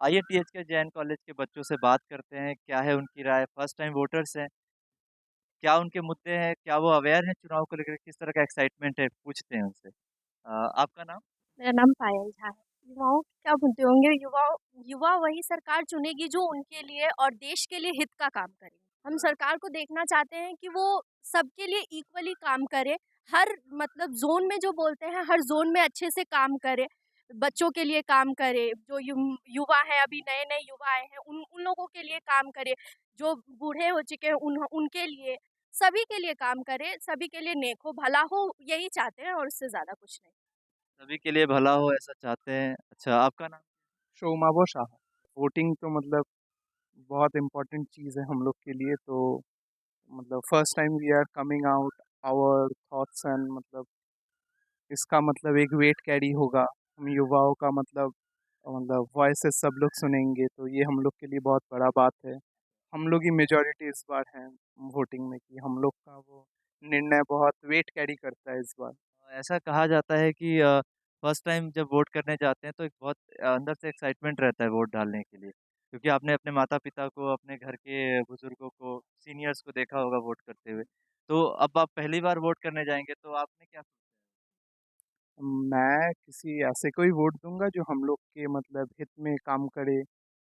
आईएटीएच के जैन कॉलेज के बच्चों से बात करते हैं, क्या है उनकी राय। फर्स्ट टाइम वोटर्स हैं, क्या उनके मुद्दे हैं, क्या वो अवेयर हैं चुनाव को लेकर, किस तरह का एक्साइटमेंट है, पूछते हैं उनसे। आपका नाम? मेरा नाम पायल झा है। युवाओं के क्या मुद्दे होंगे? युवा वही सरकार चुनेगी जो उनके लिए और देश के लिए हित का काम करे। हम सरकार को देखना चाहते हैं कि वो सबके लिए इक्वली काम करे। हर मतलब ज़ोन में जो बोलते हैं, हर ज़ोन में अच्छे से काम करे। बच्चों के लिए काम करे, जो युवा हैं, अभी नए-नए युवा आए हैं, उन लोगों के लिए काम करे। जो बूढ़े हो चुके हैं उनके लिए, सभी के लिए काम करे, सभी के लिए नेक हो, भला हो, यही चाहते हैं और उससे ज़्यादा कुछ नहीं। सभी के लिए भला हो ऐसा चाहते हैं। अच्छा, आपका नाम? शोमावो शाह। वोटिंग तो मतलब बहुत इम्पोर्टेंट चीज़ है हम लोग के लिए। तो मतलब first time we are coming out our thoughts and मतलब इसका मतलब एक वेट कैरी होगा। हम युवाओं का मतलब वॉइसेस सब लोग सुनेंगे, तो ये हम लोग के लिए बहुत बड़ा बात है। हम लोग ही मेजॉरिटी इस बार हैं वोटिंग में, कि हम लोग का वो निर्णय बहुत वेट कैरी करता है इस बार। ऐसा कहा जाता है कि फर्स्ट टाइम जब वोट करने जाते हैं तो एक बहुत अंदर से एक्साइटमेंट रहता है वोट डालने के लिए, क्योंकि आपने अपने माता-पिता को, अपने घर के बुजुर्गों को, सीनियर्स को देखा होगा वोट करते हुए। तो अब आप पहली बार वोट करने जाएँगे तो आपने क्या सोचा मैं किसी ऐसे को ही वोट दूंगा जो हम लोग के मतलब हित में काम करे,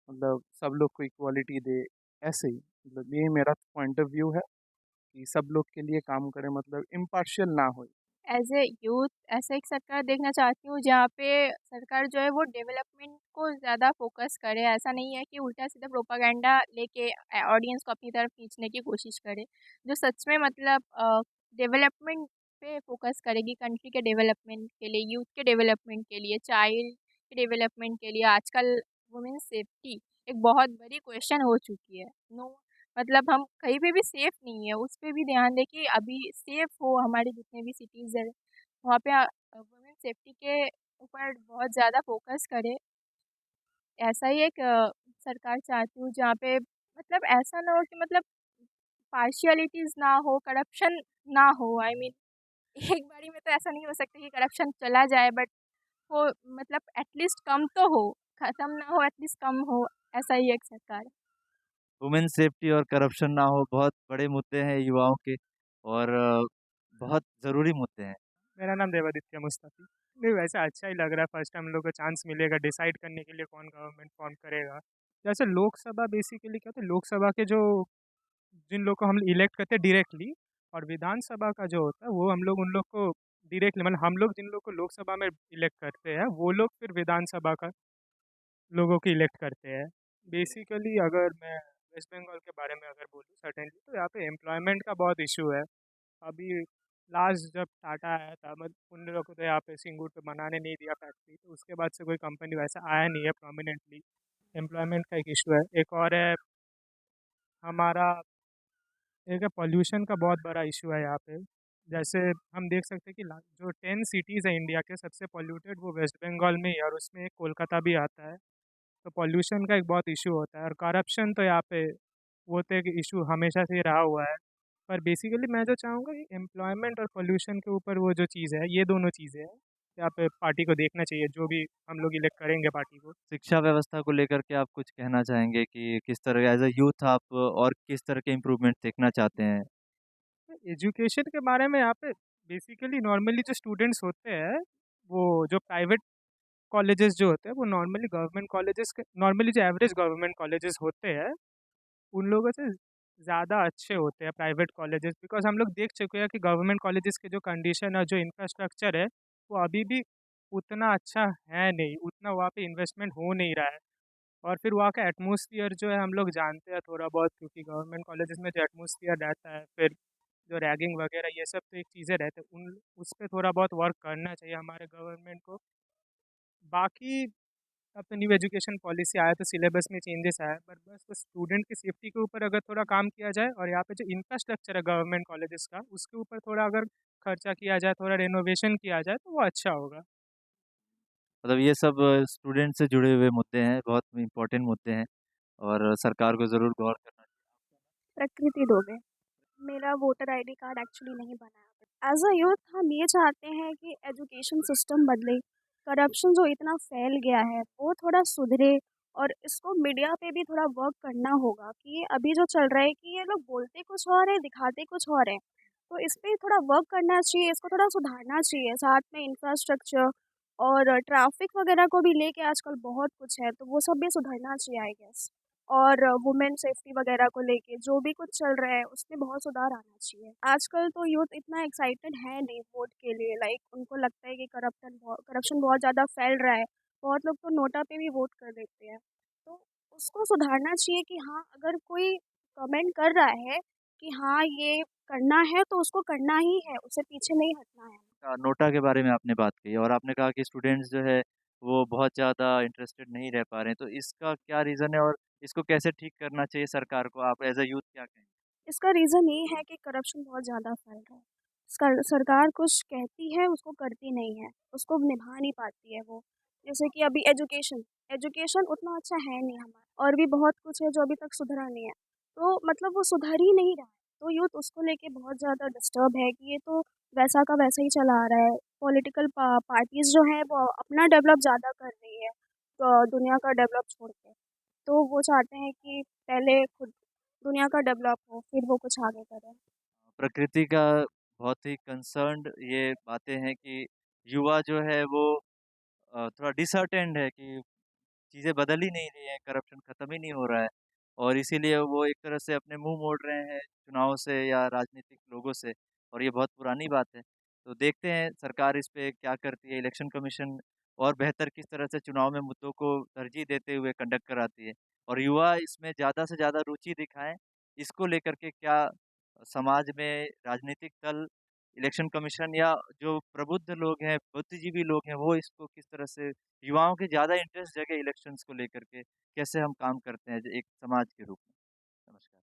मतलब सब लोग को इक्वालिटी दे। ऐसे ही मतलब ये मेरा पॉइंट ऑफ व्यू है कि सब लोग के लिए काम करे, मतलब इम्पार्शियल ना हो। एज़ ए यूथ ऐसा एक सरकार देखना चाहती हूँ जहाँ पे सरकार जो है वो डेवलपमेंट को ज़्यादा फ़ोकस करे। ऐसा नहीं है कि उल्टा-सीधा प्रोपेगेंडा लेके ऑडियंस को अपनी तरफ खींचने की कोशिश करे। जो सच में मतलब डेवलपमेंट पे फ़ोकस करेगी, कंट्री के डेवलपमेंट के लिए, यूथ के डेवलपमेंट के लिए, चाइल्ड के डेवलपमेंट के लिए। आजकल वुमेन सेफ्टी एक बहुत बड़ी क्वेश्चन हो चुकी है। नो मतलब हम कहीं पे भी सेफ नहीं है, उस पे भी ध्यान दें कि अभी सेफ हो हमारे जितने भी सिटीज़ हैं, वहाँ पे वुमेन सेफ्टी के ऊपर बहुत ज़्यादा फ़ोकस करें। ऐसा ही एक सरकार चाहती हूँ जहाँ पे मतलब ऐसा ना हो कि मतलब पार्शियलिटीज़ ना हो, करप्शन ना हो। आई मीन एक बारी में तो ऐसा नहीं हो सकता कि करप्शन चला जाए, बट वो मतलब एटलीस्ट कम तो हो, ख़त्म ना हो, एटलीस्ट कम हो, ऐसा ही एक सरकार। वुमेन सेफ्टी और करप्शन ना हो, बहुत बड़े मुद्दे हैं युवाओं के, और बहुत ज़रूरी मुद्दे हैं। मेरा नाम देवादित्य मुस्तफ़ी। नहीं, वैसे अच्छा ही लग रहा है, फर्स्ट टाइम हम लोग को चांस मिलेगा डिसाइड करने के लिए कौन गवर्नमेंट फॉर्म करेगा। जैसे लोकसभा बेसिकली क्या होता है, लोकसभा के जो जिन लोग को हम इलेक्ट करते हैं डायरेक्टली, और विधानसभा का जो होता है वो हम लोग उन लोग को डायरेक्टली, मतलब हम लोग जिन लोग को लोकसभा में इलेक्ट करते हैं वो लोग फिर विधानसभा का लोगों को इलेक्ट करते हैं। बेसिकली अगर मैं वेस्ट बंगाल के बारे में अगर बोलूँ सर्टेनली, तो यहाँ पे एम्प्लॉयमेंट का बहुत इशू है। अभी लास्ट जब टाटा आया था, मतलब उन लोगों को तो यहाँ पे सिंगूर पे बनाने नहीं दिया फैक्ट्री, तो उसके बाद से कोई कंपनी वैसा आया नहीं है प्रोमिनेंटली। एम्प्लॉयमेंट का एक इशू है। एक और है हमारा, एक है पॉल्यूशन का बहुत बड़ा इशू है यहाँ पे। जैसे हम देख सकते हैं कि जो 10 सिटीज़ है इंडिया के, सबसे पॉल्यूटेड वो वेस्ट बंगाल में ही है, और उसमें एक कोलकाता भी आता है। तो पॉल्यूशन का एक बहुत इशू होता है, और करप्शन तो यहाँ पे वो तो एक इशू हमेशा से ही रहा हुआ है। पर बेसिकली मैं जो चाहूँगा कि एम्प्लॉयमेंट और पॉल्यूशन के ऊपर वो जो चीज़ है, ये दोनों चीज़ें हैं, यहाँ पे पार्टी को देखना चाहिए, जो भी हम लोग इलेक्ट करेंगे पार्टी को। शिक्षा व्यवस्था को लेकर के आप कुछ कहना चाहेंगे कि किस तरह एज़ अ यूथ आप और किस तरह के इम्प्रूवमेंट देखना चाहते हैं? एजुकेशन के बारे में यहाँ पे बेसिकली नॉर्मली जो स्टूडेंट्स होते हैं, वो जो प्राइवेट कॉलेजेस जो होते हैं वो नॉर्मली गवर्नमेंट कॉलेजेस के, नॉर्मली जो एवरेज गवर्नमेंट कॉलेजेस होते हैं उन लोगों से ज़्यादा अच्छे होते हैं प्राइवेट कॉलेजेस। बिकॉज हम लोग देख चुके हैं कि गवर्नमेंट कॉलेजेस के जो कंडीशन और जो इंफ्रास्ट्रक्चर है वो अभी भी उतना अच्छा है नहीं, उतना वहाँ पे इन्वेस्टमेंट हो नहीं रहा है। और फिर वहाँ का एटमोसफियर जो है हम लोग जानते हैं थोड़ा बहुत, क्योंकि गवर्नमेंट कॉलेजेस में जो एटमोसफियर रहता है, फिर जो रैगिंग वगैरह ये सब तो एक चीज़ें रहते हैं, उन उस पर थोड़ा बहुत वर्क करना चाहिए हमारे गवर्नमेंट को। बाकी अब तो न्यू एजुकेशन पॉलिसी आया तो सिलेबस में चेंजेस आया, पर बस वो स्टूडेंट की सेफ्टी के ऊपर अगर थोड़ा काम किया जाए, और यहाँ पे जो इंफ्रास्ट्रक्चर है गवर्नमेंट कॉलेजेस का उसके ऊपर थोड़ा अगर खर्चा किया जाए, थोड़ा रेनोवेशन किया जाए, तो वो अच्छा होगा। मतलब ये सब स्टूडेंट से जुड़े हुए मुद्दे हैं, बहुत इम्पोर्टेंट मुद्दे हैं, और सरकार को ज़रूर गौर करना प्रकृति दुबे। मेरा वोटर आईडी कार्ड एक्चुअली नहीं बना है। एज़ अ यूथ हम ये चाहते हैं कि एजुकेशन सिस्टम बदले, करप्शन जो इतना फैल गया है वो थोड़ा सुधरे, और इसको मीडिया पे भी थोड़ा वर्क करना होगा कि अभी जो चल रहा है कि ये लोग बोलते कुछ और है, दिखाते कुछ और है। तो इस पे थोड़ा वर्क करना चाहिए, इसको थोड़ा सुधारना चाहिए। साथ में इंफ्रास्ट्रक्चर और ट्रैफ़िक वगैरह को भी लेके आजकल बहुत कुछ है, तो वो सब भी सुधरना चाहिए आई गेस। और वुमेन सेफ्टी वगैरह को लेके जो भी कुछ चल रहा है, उसमें बहुत सुधार आना चाहिए। आजकल तो यूथ इतना एक्साइटेड है नहीं वोट के लिए, लाइक उनको लगता है कि करप्शन बहुत ज़्यादा फैल रहा है। बहुत लोग तो नोटा पे भी वोट कर देते हैं। तो उसको सुधारना चाहिए कि हाँ, अगर कोई कमेंट कर रहा है कि हाँ, ये करना है तो उसको करना ही है, उसे पीछे नहीं हटना है। नोटा के बारे में आपने बात कही और आपने कहा कि स्टूडेंट्स जो है वो बहुत ज़्यादा इंटरेस्टेड नहीं रह पा रहे हैं, तो इसका क्या रीज़न है और इसको कैसे ठीक करना चाहिए सरकार को? आप एज़ अ यूथ क्या कहेंगे? इसका रीज़न ये है कि करप्शन बहुत ज़्यादा फैल रहा है। सरकार कुछ कहती है, उसको करती नहीं है, उसको निभा नहीं पाती है वो। जैसे कि अभी एजुकेशन, एजुकेशन उतना अच्छा है नहीं हमारा और भी बहुत कुछ है जो अभी तक सुधरा नहीं है। तो मतलब वो सुधर ही नहीं रहा है, तो यूथ उसको लेके बहुत ज़्यादा डिस्टर्ब है कि ये तो वैसा का वैसा ही चला आ रहा है। पॉलिटिकल पार्टीज़ जो हैं वो अपना डेवलप ज़्यादा कर रही है, दुनिया का डेवलप छोड़ के। तो वो चाहते हैं कि पहले खुद दुनिया का डेवलप हो, फिर वो कुछ आगे करें। प्रकृति का बहुत ही कंसर्न्ड ये बातें हैं कि युवा जो है वो थोड़ा डिसअर्टेंड है कि चीज़ें बदल ही नहीं रही हैं, करप्शन खत्म ही नहीं हो रहा है और इसीलिए वो एक तरह से अपने मुँह मोड़ रहे हैं चुनाव से या राजनीतिक लोगों से और ये बहुत पुरानी बात है। तो देखते हैं सरकार इस पे क्या करती है, इलेक्शन कमीशन और बेहतर किस तरह से चुनाव में मुद्दों को तरजीह देते हुए कंडक्ट कराती है और युवा इसमें ज़्यादा से ज़्यादा रुचि दिखाएँ, इसको लेकर के क्या समाज में राजनीतिक दल, इलेक्शन कमीशन या जो प्रबुद्ध लोग हैं, बुद्धिजीवी लोग हैं, वो इसको किस तरह से युवाओं की ज़्यादा इंटरेस्ट जगे इलेक्शंस को लेकर के, कैसे हम काम करते हैं एक समाज के रूप में? नमस्कार।